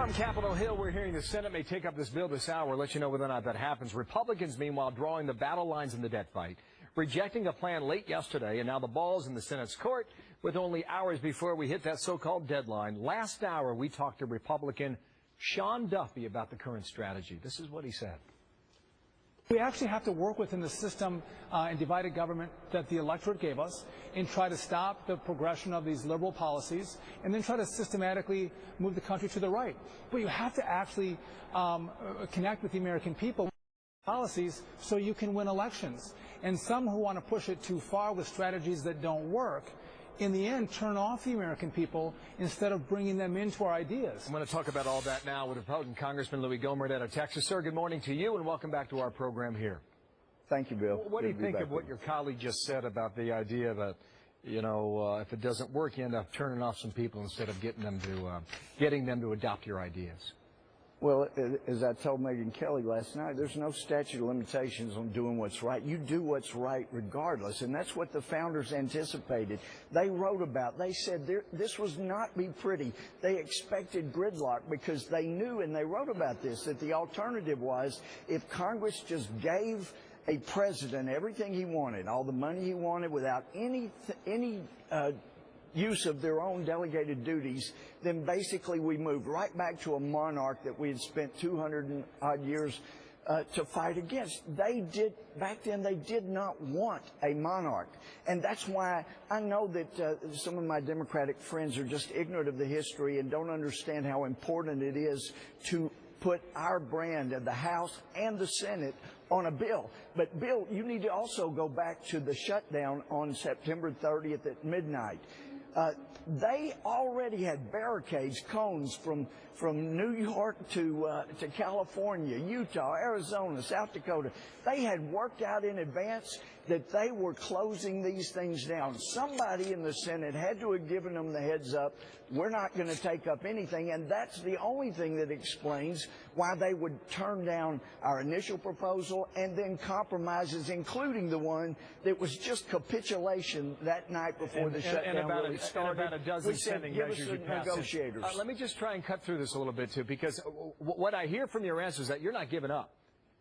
From Capitol Hill, we're hearing the Senate may take up this bill this hour. We'll let you know whether or not that happens. Republicans, meanwhile, drawing the battle lines in the debt fight, rejecting a plan late yesterday, and now the ball's in the Senate's court with only hours before we hit that so-called deadline. Last hour, we talked to Republican Sean Duffy about the current strategy. This is what he said. We actually have to work within the system and divided government that the electorate gave us and try to stop the progression of these liberal policies and then try to systematically move the country to the right. But you have to actually connect with the American people policies so you can win elections. And some who want to push it too far with strategies that don't work, in the end, turn off the American people instead of bringing them into our ideas. I'm going to talk about all that now with Republican Congressman Louie Gohmert out of Texas. Sir, good morning to you, and welcome back to our program here. Thank you, Bill. What do you think of what your colleague just said about the idea that, you know, if it doesn't work, you end up turning off some people instead of getting them to adopt your ideas? Well, as I told Megyn Kelly last night, there's no statute of limitations on doing what's right. You do what's right regardless, and that's what the founders anticipated. They wrote about, they said this was not be pretty. They expected gridlock because they knew, and they wrote about this, that the alternative was if Congress just gave a president everything he wanted, all the money he wanted without any use of their own delegated duties, then basically we moved right back to a monarch that we had spent 200 and odd years to fight against. Back then they did not want a monarch. And that's why I know that some of my Democratic friends are just ignorant of the history and don't understand how important it is to put our brand of the House and the Senate on a bill. But, Bill, you need to also go back to the shutdown on September 30th at midnight. They already had barricades, cones from New York to California, Utah, Arizona, South Dakota. They had worked out in advance that they were closing these things down. Somebody in the Senate had to have given them the heads up. We're not going to take up anything, and that's the only thing that explains why they would turn down our initial proposal and then compromises, including the one that was just capitulation that night before the shutdown really started. And about a dozen spending measures you passed. Negotiators. Let me just try and cut through this a little bit, too, because what I hear from your answer is that you're not giving up.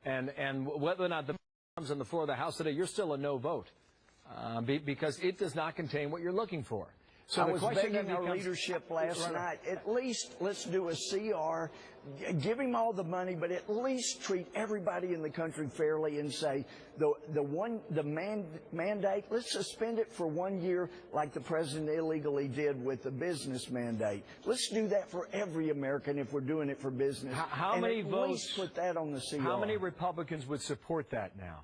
And whether or not the comes on the floor of the House today, you're still a no vote because it does not contain what you're looking for. So I was begging our leadership last night, at least let's do a CR, give him all the money, but at least treat everybody in the country fairly and say the mandate, let's suspend it for 1 year like the president illegally did with the business mandate. Let's do that for every American if we're doing it for business. How many votes? At least put that on the CR. How many Republicans would support that now?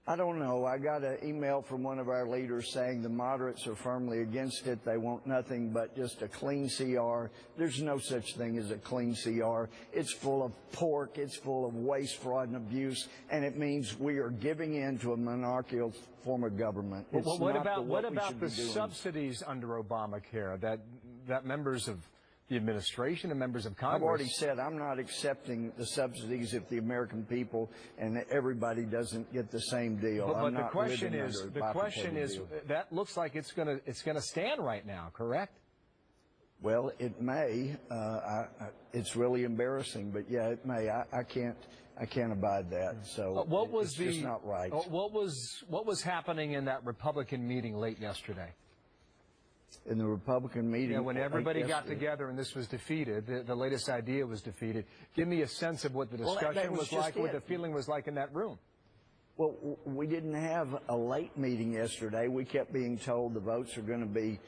I don't know. I got an email from one of our leaders saying the moderates are firmly against it. They want nothing but just a clean CR. There's no such thing as a clean CR. It's full of pork. It's full of waste, fraud, and abuse. And it means we are giving in to a monarchical form of government. What about the subsidies under Obamacare that members of the administration and members of Congress? I've already said I'm not accepting the subsidies if the American people and everybody doesn't get the same deal. But the question is, that looks like it's going to stand right now, correct? Well, it may. It's really embarrassing, but yeah, it may. I can't abide that. So it's just not right. What was happening in that Republican meeting late yesterday? In the Republican meeting. Yeah, when everybody got together and this was defeated, the latest idea was defeated. Give me a sense of what the discussion was like, what the feeling was like in that room. Well, we didn't have a late meeting yesterday. We kept being told the votes are going to be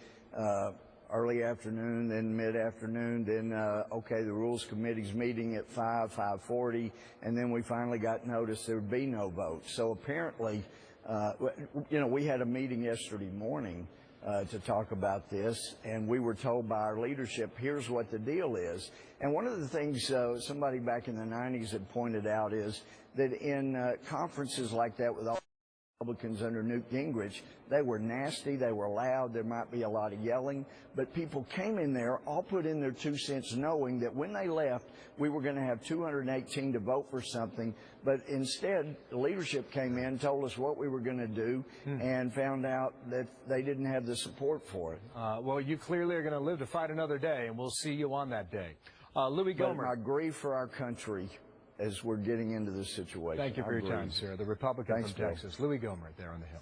early afternoon, then mid-afternoon, then, okay, the Rules Committee's meeting at 5:40, and then we finally got notice there would be no vote. So apparently, you know, we had a meeting yesterday morning to talk about this, and we were told by our leadership, here's what the deal is. And one of the things somebody back in the 90s had pointed out is that in conferences like that with all Republicans under Newt Gingrich, they were nasty, they were loud, there might be a lot of yelling, but people came in there, all put in their 2 cents, knowing that when they left, we were going to have 218 to vote for something, but instead, the leadership came in, told us what we were going to do, and found out that they didn't have the support for it. Well, you clearly are going to live to fight another day, and we'll see you on that day. Louie But I Gohmert. grieve for our country as we're getting into this situation. Thank you for your time, grieve. sir. The Republican Thanks, from Bill. Texas, Louie Gohmert, there on the Hill.